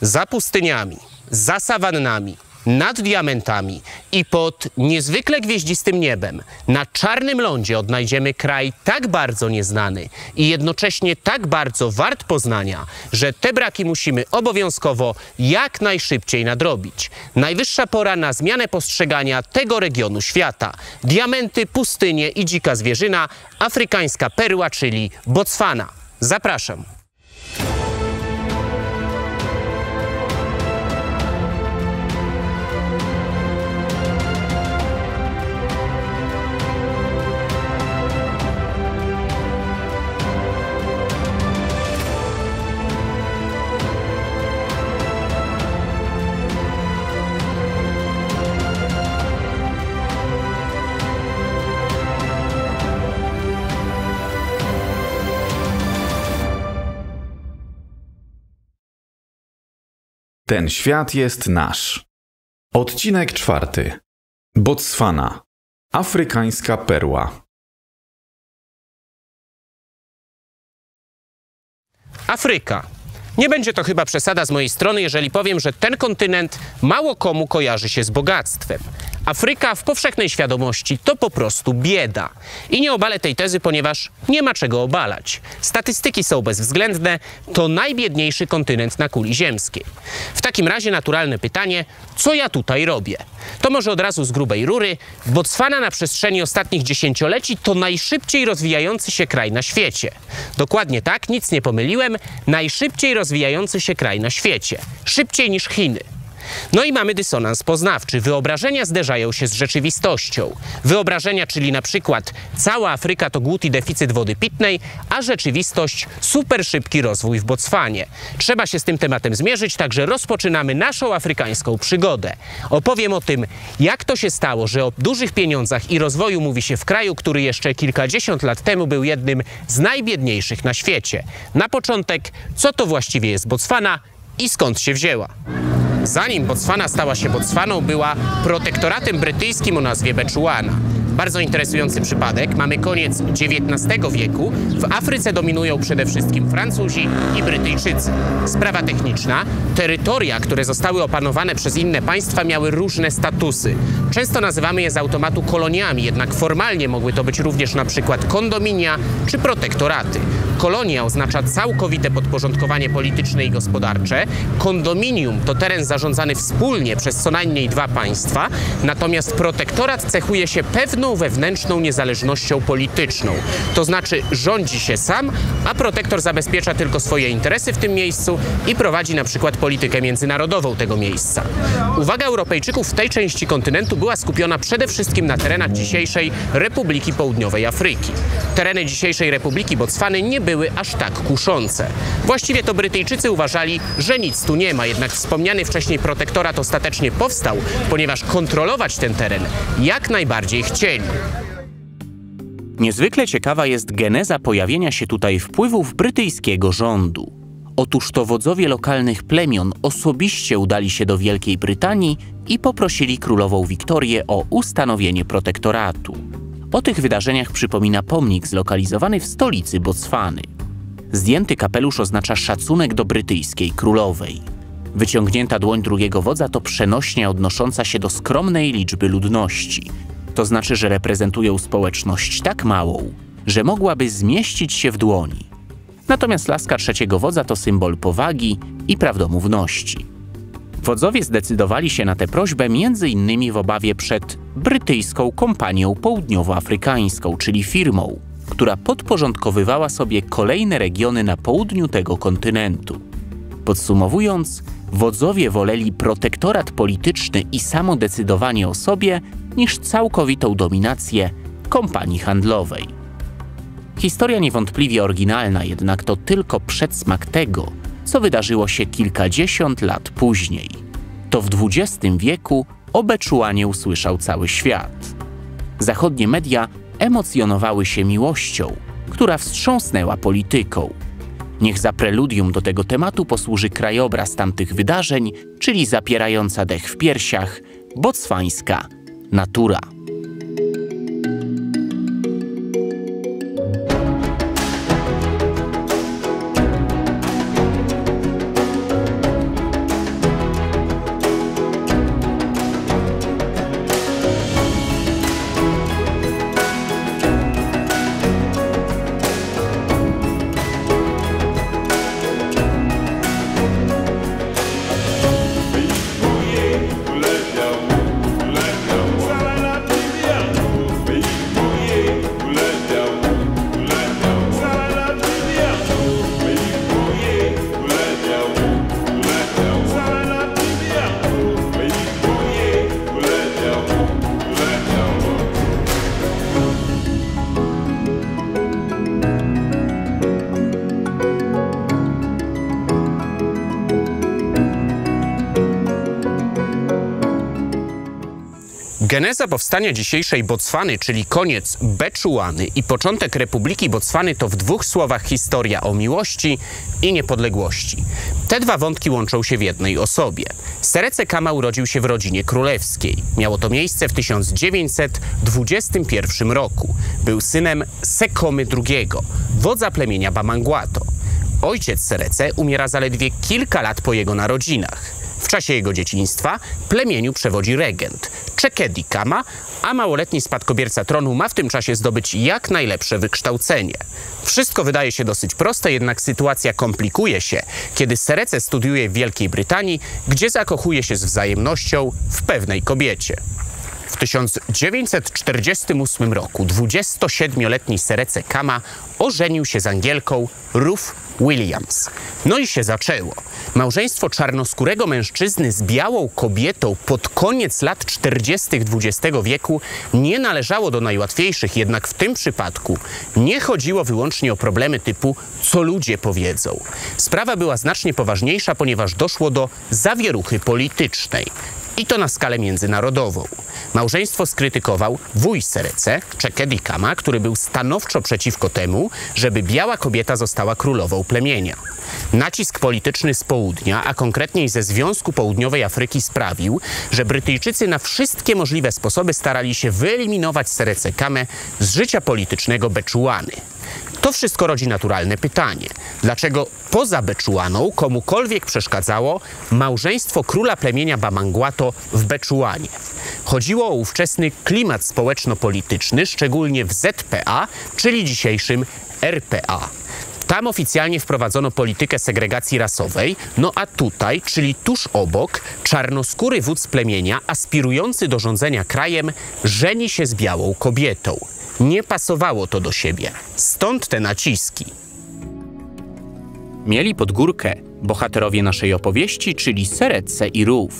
za pustyniami, za sawannami, nad diamentami i pod niezwykle gwieździstym niebem, na czarnym lądzie odnajdziemy kraj tak bardzo nieznany i jednocześnie tak bardzo wart poznania, że te braki musimy obowiązkowo jak najszybciej nadrobić. Najwyższa pora na zmianę postrzegania tego regionu świata. Diamenty, pustynie i dzika zwierzyna, afrykańska perła, czyli Botswana. Zapraszam. Ten świat jest nasz. Odcinek 4. Botswana. Afrykańska perła. Afryka. Nie będzie to chyba przesada z mojej strony, jeżeli powiem, że ten kontynent mało komu kojarzy się z bogactwem. Afryka w powszechnej świadomości to po prostu bieda. I nie obalę tej tezy, ponieważ nie ma czego obalać. Statystyki są bezwzględne, to najbiedniejszy kontynent na kuli ziemskiej. W takim razie naturalne pytanie, co ja tutaj robię? To może od razu z grubej rury. Botswana na przestrzeni ostatnich dziesięcioleci to najszybciej rozwijający się kraj na świecie. Dokładnie tak, nic nie pomyliłem, najszybciej rozwijający się kraj na świecie. Szybciej niż Chiny. No i mamy dysonans poznawczy. Wyobrażenia zderzają się z rzeczywistością. Wyobrażenia, czyli na przykład cała Afryka to głód i deficyt wody pitnej, a rzeczywistość super szybki rozwój w Botswanie. Trzeba się z tym tematem zmierzyć, także rozpoczynamy naszą afrykańską przygodę. Opowiem o tym, jak to się stało, że o dużych pieniądzach i rozwoju mówi się w kraju, który jeszcze kilkadziesiąt lat temu był jednym z najbiedniejszych na świecie. Na początek, co to właściwie jest Botswana i skąd się wzięła? Zanim Botswana stała się Botswaną, była protektoratem brytyjskim o nazwie Beczuana. Bardzo interesujący przypadek. Mamy koniec XIX wieku. W Afryce dominują przede wszystkim Francuzi i Brytyjczycy. Sprawa techniczna. Terytoria, które zostały opanowane przez inne państwa, miały różne statusy. Często nazywamy je z automatu koloniami, jednak formalnie mogły to być również na przykład kondominia czy protektoraty. Kolonia oznacza całkowite podporządkowanie polityczne i gospodarcze. Kondominium to teren zarządzany wspólnie przez co najmniej dwa państwa. Natomiast protektorat cechuje się pewną wewnętrzną niezależnością polityczną. To znaczy rządzi się sam, a protektor zabezpiecza tylko swoje interesy w tym miejscu i prowadzi na przykład politykę międzynarodową tego miejsca. Uwaga Europejczyków w tej części kontynentu była skupiona przede wszystkim na terenach dzisiejszej Republiki Południowej Afryki. Tereny dzisiejszej Republiki Botswany nie były aż tak kuszące. Właściwie to Brytyjczycy uważali, że nic tu nie ma, jednak wspomniany wcześniej protektorat ostatecznie powstał, ponieważ kontrolować ten teren jak najbardziej chcieli. Niezwykle ciekawa jest geneza pojawienia się tutaj wpływów brytyjskiego rządu. Otóż to wodzowie lokalnych plemion osobiście udali się do Wielkiej Brytanii i poprosili królową Wiktorię o ustanowienie protektoratu. O tych wydarzeniach przypomina pomnik zlokalizowany w stolicy Botswany. Zdjęty kapelusz oznacza szacunek do brytyjskiej królowej. Wyciągnięta dłoń drugiego wodza to przenośnia odnosząca się do skromnej liczby ludności. To znaczy, że reprezentują społeczność tak małą, że mogłaby zmieścić się w dłoni. Natomiast laska trzeciego wodza to symbol powagi i prawdomówności. Wodzowie zdecydowali się na tę prośbę m.in. w obawie przed brytyjską kompanią południowoafrykańską, czyli firmą, która podporządkowywała sobie kolejne regiony na południu tego kontynentu. Podsumowując, wodzowie woleli protektorat polityczny i samodecydowanie o sobie niż całkowitą dominację kompanii handlowej. Historia niewątpliwie oryginalna, jednak to tylko przedsmak tego, co wydarzyło się kilkadziesiąt lat później. To w XX wieku o Beczuanie usłyszał cały świat. Zachodnie media emocjonowały się miłością, która wstrząsnęła polityką. Niech za preludium do tego tematu posłuży krajobraz tamtych wydarzeń, czyli zapierająca dech w piersiach botswańska natura. Geneza powstania dzisiejszej Botswany, czyli koniec Beczuany i początek Republiki Botswany, to w dwóch słowach historia o miłości i niepodległości. Te dwa wątki łączą się w jednej osobie. Seretse Khama urodził się w rodzinie królewskiej. Miało to miejsce w 1921 roku. Był synem Sekomy II, wodza plemienia Bamangwato. Ojciec Seretse umiera zaledwie kilka lat po jego narodzinach. W czasie jego dzieciństwa plemieniu przewodzi regent Chekedi Khama, a małoletni spadkobierca tronu ma w tym czasie zdobyć jak najlepsze wykształcenie. Wszystko wydaje się dosyć proste, jednak sytuacja komplikuje się, kiedy Seretse studiuje w Wielkiej Brytanii, gdzie zakochuje się z wzajemnością w pewnej kobiecie. W 1948 roku 27-letni Seretse Khama ożenił się z Angielką Ruth Williams. No i się zaczęło. Małżeństwo czarnoskórego mężczyzny z białą kobietą pod koniec lat 40. XX wieku nie należało do najłatwiejszych, jednak w tym przypadku nie chodziło wyłącznie o problemy typu co ludzie powiedzą. Sprawa była znacznie poważniejsza, ponieważ doszło do zawieruchy politycznej. I to na skalę międzynarodową. Małżeństwo skrytykował wuj Seretse, Chekedi Khama, który był stanowczo przeciwko temu, żeby biała kobieta została królową plemienia. Nacisk polityczny z południa, a konkretniej ze Związku Południowej Afryki sprawił, że Brytyjczycy na wszystkie możliwe sposoby starali się wyeliminować Seretse Khamę z życia politycznego Beczuany. To wszystko rodzi naturalne pytanie. Dlaczego poza Beczuaną komukolwiek przeszkadzało małżeństwo króla plemienia Bamangwato w Beczuanie? Chodziło o ówczesny klimat społeczno-polityczny, szczególnie w ZPA, czyli dzisiejszym RPA. Tam oficjalnie wprowadzono politykę segregacji rasowej, no a tutaj, czyli tuż obok, czarnoskóry wódz plemienia aspirujący do rządzenia krajem żeni się z białą kobietą. Nie pasowało to do siebie. Stąd te naciski. Mieli pod górkę bohaterowie naszej opowieści, czyli Seretse i Ruth.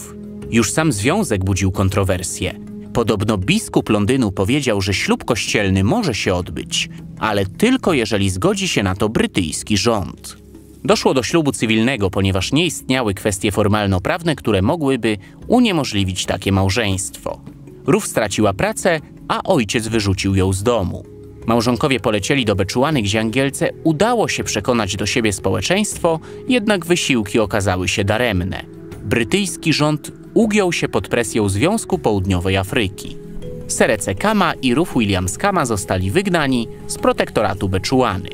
Już sam związek budził kontrowersje. Podobno biskup Londynu powiedział, że ślub kościelny może się odbyć, ale tylko jeżeli zgodzi się na to brytyjski rząd. Doszło do ślubu cywilnego, ponieważ nie istniały kwestie formalno-prawne, które mogłyby uniemożliwić takie małżeństwo. Ruth straciła pracę, a ojciec wyrzucił ją z domu. Małżonkowie polecieli do Beczuany, gdzie Angielce udało się przekonać do siebie społeczeństwo, jednak wysiłki okazały się daremne. Brytyjski rząd ugiął się pod presją Związku Południowej Afryki. Seretse Khama i Ruth Williams Khama zostali wygnani z protektoratu Beczuany.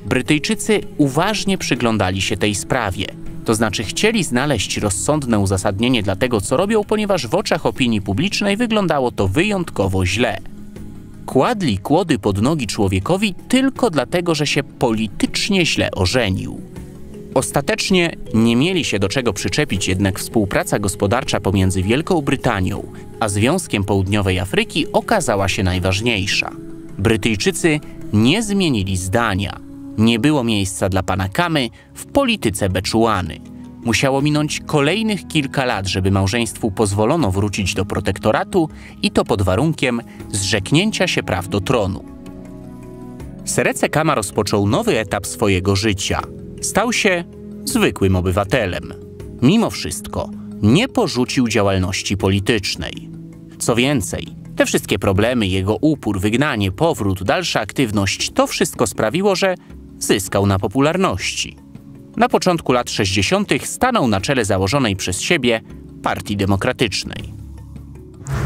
Brytyjczycy uważnie przyglądali się tej sprawie. To znaczy chcieli znaleźć rozsądne uzasadnienie dla tego, co robią, ponieważ w oczach opinii publicznej wyglądało to wyjątkowo źle. Kładli kłody pod nogi człowiekowi tylko dlatego, że się politycznie źle ożenił. Ostatecznie nie mieli się do czego przyczepić, jednak współpraca gospodarcza pomiędzy Wielką Brytanią a Związkiem Południowej Afryki okazała się najważniejsza. Brytyjczycy nie zmienili zdania. Nie było miejsca dla pana Khamy w polityce Beczuany. Musiało minąć kolejnych kilka lat, żeby małżeństwu pozwolono wrócić do protektoratu i to pod warunkiem zrzeknięcia się praw do tronu. Seretse Khama rozpoczął nowy etap swojego życia. Stał się zwykłym obywatelem. Mimo wszystko nie porzucił działalności politycznej. Co więcej, te wszystkie problemy, jego upór, wygnanie, powrót, dalsza aktywność, to wszystko sprawiło, że zyskał na popularności. Na początku lat 60. stanął na czele założonej przez siebie Partii Demokratycznej.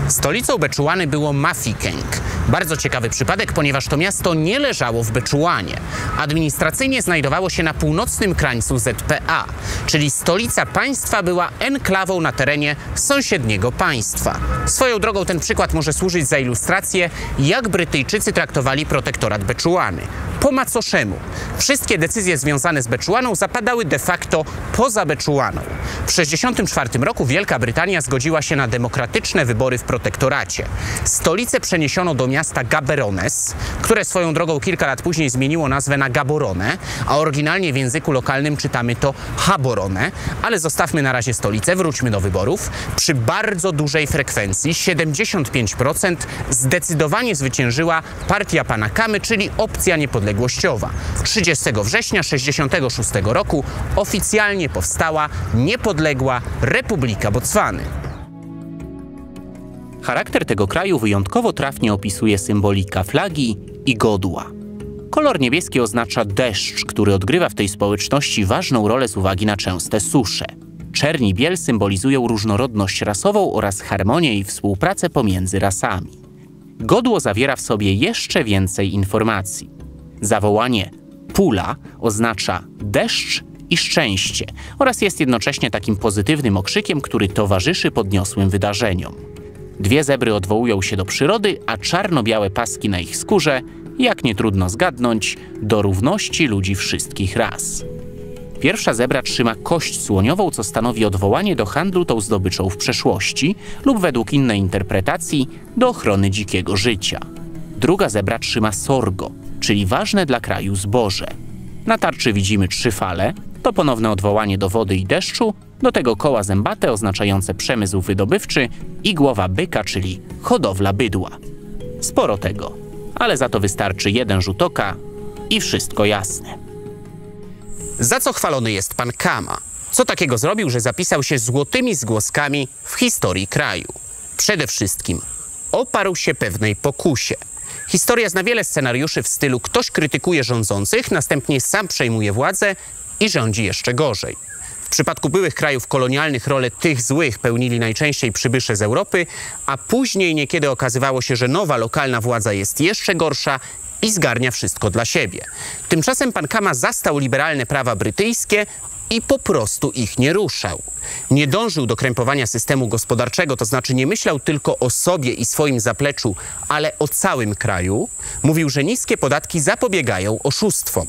Stolicą Beczuany było Mafeking. Bardzo ciekawy przypadek, ponieważ to miasto nie leżało w Beczuanie. Administracyjnie znajdowało się na północnym krańcu ZPA, czyli stolica państwa była enklawą na terenie sąsiedniego państwa. Swoją drogą ten przykład może służyć za ilustrację, jak Brytyjczycy traktowali protektorat Beczuany. Po macoszemu. Wszystkie decyzje związane z Beczuaną zapadały de facto poza Beczuaną. W 1964 roku Wielka Brytania zgodziła się na demokratyczne wybory w protektoracie. Stolicę przeniesiono do miasta Gaborone, które swoją drogą kilka lat później zmieniło nazwę na Gaborone, a oryginalnie w języku lokalnym czytamy to Gaborone, ale zostawmy na razie stolicę, wróćmy do wyborów. Przy bardzo dużej frekwencji, 75%, zdecydowanie zwyciężyła partia pana Khamy, czyli opcja niepodległościowa. 30 września 1966 roku oficjalnie powstała niepodległa Republika Botswany. Charakter tego kraju wyjątkowo trafnie opisuje symbolika flagi i godła. Kolor niebieski oznacza deszcz, który odgrywa w tej społeczności ważną rolę z uwagi na częste susze. Czerń i biel symbolizują różnorodność rasową oraz harmonię i współpracę pomiędzy rasami. Godło zawiera w sobie jeszcze więcej informacji. Zawołanie pula oznacza deszcz i szczęście oraz jest jednocześnie takim pozytywnym okrzykiem, który towarzyszy podniosłym wydarzeniom. Dwie zebry odwołują się do przyrody, a czarno-białe paski na ich skórze, jak nie trudno zgadnąć, do równości ludzi wszystkich ras. Pierwsza zebra trzyma kość słoniową, co stanowi odwołanie do handlu tą zdobyczą w przeszłości lub według innej interpretacji do ochrony dzikiego życia. Druga zebra trzyma sorgo, czyli ważne dla kraju zboże. Na tarczy widzimy 3 fale, to ponowne odwołanie do wody i deszczu, do tego koła zębate oznaczające przemysł wydobywczy i głowa byka, czyli hodowla bydła. Sporo tego, ale za to wystarczy jeden rzut oka i wszystko jasne. Za co chwalony jest pan Khama? Co takiego zrobił, że zapisał się złotymi zgłoskami w historii kraju? Przede wszystkim oparł się pewnej pokusie. Historia zna wiele scenariuszy w stylu ktoś krytykuje rządzących, następnie sam przejmuje władzę i rządzi jeszcze gorzej. W przypadku byłych krajów kolonialnych rolę tych złych pełnili najczęściej przybysze z Europy, a później niekiedy okazywało się, że nowa lokalna władza jest jeszcze gorsza i zgarnia wszystko dla siebie. Tymczasem pan Khama zastał liberalne prawa brytyjskie i po prostu ich nie ruszał. Nie dążył do krępowania systemu gospodarczego, to znaczy nie myślał tylko o sobie i swoim zapleczu, ale o całym kraju. Mówił, że niskie podatki zapobiegają oszustwom.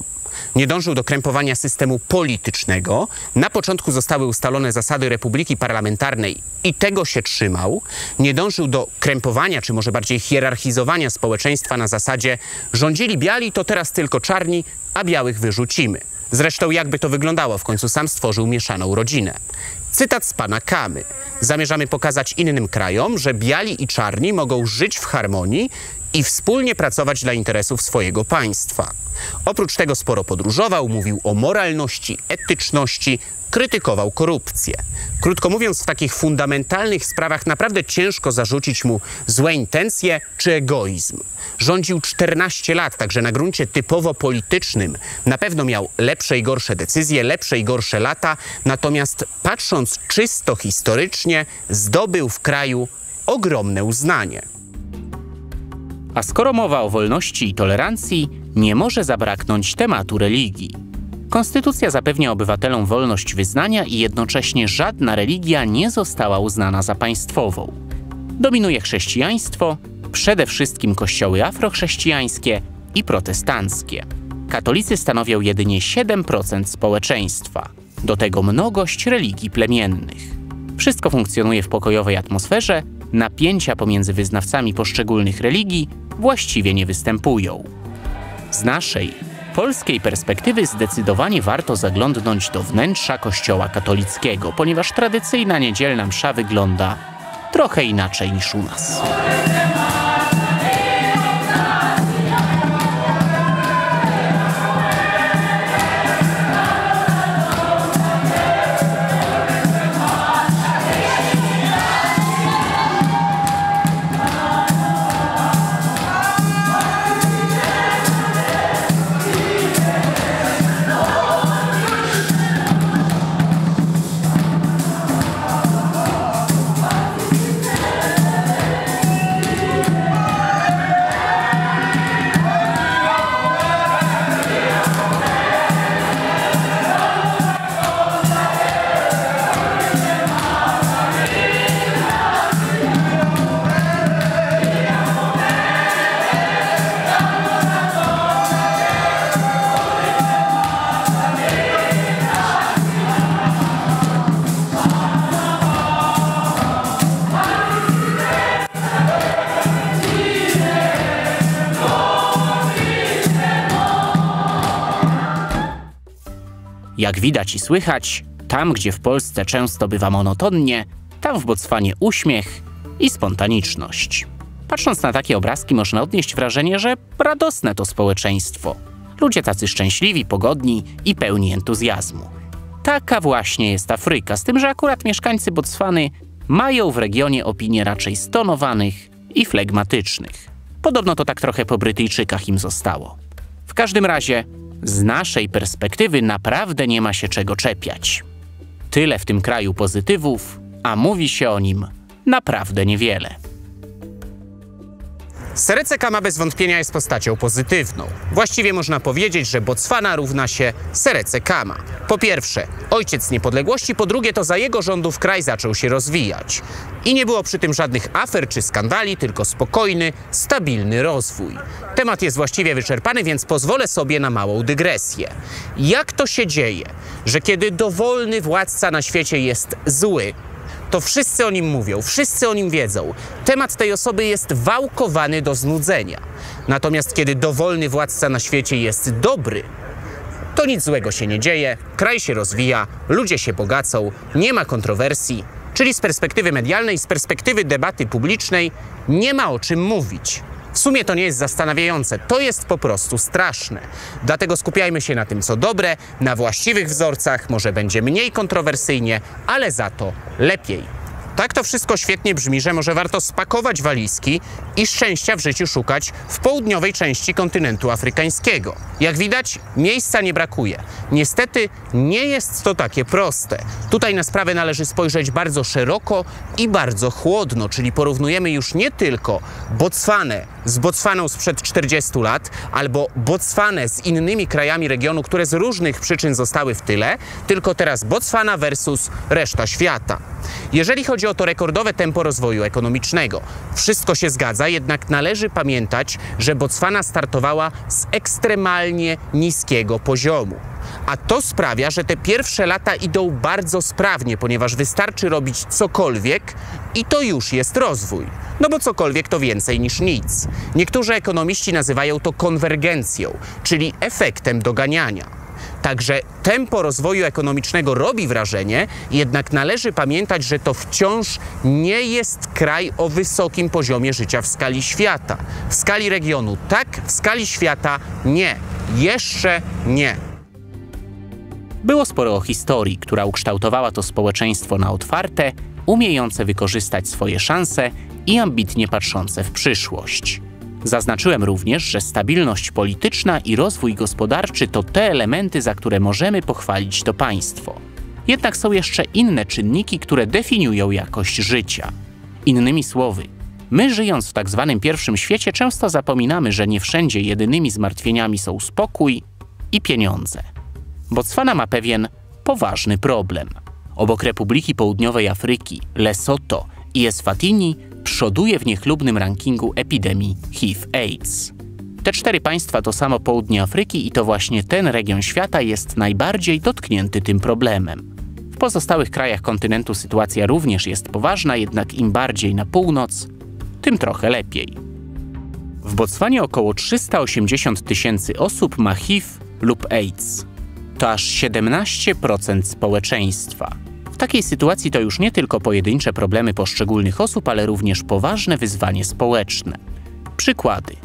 Nie dążył do krępowania systemu politycznego. Na początku zostały ustalone zasady republiki parlamentarnej i tego się trzymał. Nie dążył do krępowania, czy może bardziej hierarchizowania społeczeństwa na zasadzie rządzili biali, to teraz tylko czarni, a białych wyrzucimy. Zresztą jakby to wyglądało, w końcu sam stworzył mieszaną rodzinę. Cytat z pana Khamy. Zamierzamy pokazać innym krajom, że biali i czarni mogą żyć w harmonii i wspólnie pracować dla interesów swojego państwa. Oprócz tego sporo podróżował, mówił o moralności, etyczności, krytykował korupcję. Krótko mówiąc, w takich fundamentalnych sprawach naprawdę ciężko zarzucić mu złe intencje czy egoizm. Rządził 14 lat, także na gruncie typowo politycznym na pewno miał lepsze i gorsze decyzje, lepsze i gorsze lata, natomiast patrząc czysto historycznie, zdobył w kraju ogromne uznanie. A skoro mowa o wolności i tolerancji, nie może zabraknąć tematu religii. Konstytucja zapewnia obywatelom wolność wyznania i jednocześnie żadna religia nie została uznana za państwową. Dominuje chrześcijaństwo, przede wszystkim kościoły afrochrześcijańskie i protestanckie. Katolicy stanowią jedynie 7% społeczeństwa. Do tego mnogość religii plemiennych. Wszystko funkcjonuje w pokojowej atmosferze, napięcia pomiędzy wyznawcami poszczególnych religii właściwie nie występują. Z naszej, polskiej perspektywy zdecydowanie warto zaglądnąć do wnętrza kościoła katolickiego, ponieważ tradycyjna niedzielna msza wygląda trochę inaczej niż u nas. Jak widać i słychać, tam gdzie w Polsce często bywa monotonnie, tam w Botswanie uśmiech i spontaniczność. Patrząc na takie obrazki można odnieść wrażenie, że radosne to społeczeństwo. Ludzie tacy szczęśliwi, pogodni i pełni entuzjazmu. Taka właśnie jest Afryka, z tym, że akurat mieszkańcy Botswany mają w regionie opinie raczej stonowanych i flegmatycznych. Podobno to tak trochę po Brytyjczykach im zostało. W każdym razie, z naszej perspektywy naprawdę nie ma się czego czepiać. Tyle w tym kraju pozytywów, a mówi się o nim naprawdę niewiele. Seretse Khama bez wątpienia jest postacią pozytywną. Właściwie można powiedzieć, że Botswana równa się Seretse Khama. Po pierwsze, ojciec niepodległości, po drugie to za jego rządów kraj zaczął się rozwijać. I nie było przy tym żadnych afer czy skandali, tylko spokojny, stabilny rozwój. Temat jest właściwie wyczerpany, więc pozwolę sobie na małą dygresję. Jak to się dzieje, że kiedy dowolny władca na świecie jest zły, to wszyscy o nim mówią, wszyscy o nim wiedzą. Temat tej osoby jest wałkowany do znudzenia. Natomiast kiedy dowolny władca na świecie jest dobry, to nic złego się nie dzieje, kraj się rozwija, ludzie się bogacą, nie ma kontrowersji, czyli z perspektywy medialnej, z perspektywy debaty publicznej nie ma o czym mówić. W sumie to nie jest zastanawiające, to jest po prostu straszne. Dlatego skupiajmy się na tym, co dobre, na właściwych wzorcach, może będzie mniej kontrowersyjnie, ale za to lepiej. Tak to wszystko świetnie brzmi, że może warto spakować walizki i szczęścia w życiu szukać w południowej części kontynentu afrykańskiego. Jak widać, miejsca nie brakuje. Niestety nie jest to takie proste. Tutaj na sprawę należy spojrzeć bardzo szeroko i bardzo chłodno, czyli porównujemy już nie tylko Botswanę z Botswaną sprzed 40 lat, albo Botswanę z innymi krajami regionu, które z różnych przyczyn zostały w tyle, tylko teraz Botswana versus reszta świata. Jeżeli chodzi o to rekordowe tempo rozwoju ekonomicznego, wszystko się zgadza, jednak należy pamiętać, że Botswana startowała z ekstremalnie niskiego poziomu. A to sprawia, że te pierwsze lata idą bardzo sprawnie, ponieważ wystarczy robić cokolwiek i to już jest rozwój. No bo cokolwiek to więcej niż nic. Niektórzy ekonomiści nazywają to konwergencją, czyli efektem doganiania. Także tempo rozwoju ekonomicznego robi wrażenie, jednak należy pamiętać, że to wciąż nie jest kraj o wysokim poziomie życia w skali świata. W skali regionu tak, w skali świata nie. Jeszcze nie. Było sporo o historii, która ukształtowała to społeczeństwo na otwarte, umiejące wykorzystać swoje szanse i ambitnie patrzące w przyszłość. Zaznaczyłem również, że stabilność polityczna i rozwój gospodarczy to te elementy, za które możemy pochwalić to państwo. Jednak są jeszcze inne czynniki, które definiują jakość życia. Innymi słowy, my żyjąc w tak zwanym pierwszym świecie często zapominamy, że nie wszędzie jedynymi zmartwieniami są spokój i pieniądze. Botswana ma pewien poważny problem. Obok Republiki Południowej Afryki, Lesotho i Eswatini przoduje w niechlubnym rankingu epidemii HIV-AIDS. Te 4 państwa to samo południe Afryki i to właśnie ten region świata jest najbardziej dotknięty tym problemem. W pozostałych krajach kontynentu sytuacja również jest poważna, jednak im bardziej na północ, tym trochę lepiej. W Botswanie około 380 000 osób ma HIV lub AIDS. To aż 17% społeczeństwa. W takiej sytuacji to już nie tylko pojedyncze problemy poszczególnych osób, ale również poważne wyzwanie społeczne. Przykłady.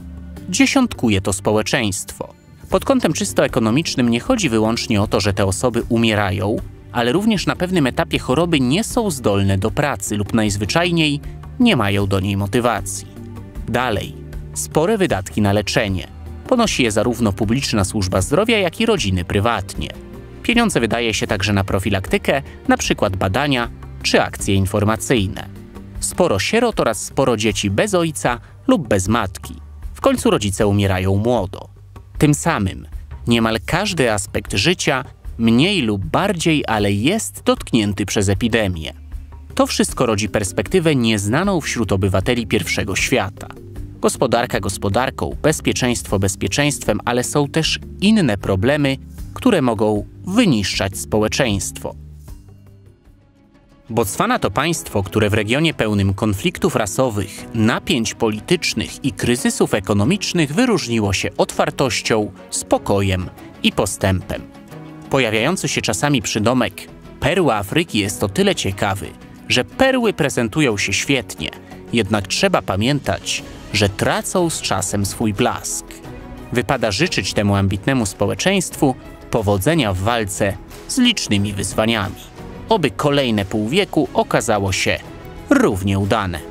Dziesiątkuje to społeczeństwo. Pod kątem czysto ekonomicznym nie chodzi wyłącznie o to, że te osoby umierają, ale również na pewnym etapie choroby nie są zdolne do pracy lub najzwyczajniej nie mają do niej motywacji. Dalej. Spore wydatki na leczenie. Ponosi je zarówno publiczna służba zdrowia, jak i rodziny prywatnie. Pieniądze wydaje się także na profilaktykę, np. badania czy akcje informacyjne. Sporo sierot oraz sporo dzieci bez ojca lub bez matki. W końcu rodzice umierają młodo. Tym samym niemal każdy aspekt życia, mniej lub bardziej, ale jest dotknięty przez epidemię. To wszystko rodzi perspektywę nieznaną wśród obywateli pierwszego świata. Gospodarka gospodarką, bezpieczeństwo bezpieczeństwem, ale są też inne problemy, które mogą wyniszczać społeczeństwo. Botswana to państwo, które w regionie pełnym konfliktów rasowych, napięć politycznych i kryzysów ekonomicznych wyróżniło się otwartością, spokojem i postępem. Pojawiający się czasami przydomek perła Afryki jest o tyle ciekawy, że perły prezentują się świetnie, jednak trzeba pamiętać, że tracą z czasem swój blask. Wypada życzyć temu ambitnemu społeczeństwu powodzenia w walce z licznymi wyzwaniami. Oby kolejne pół wieku okazało się równie udane.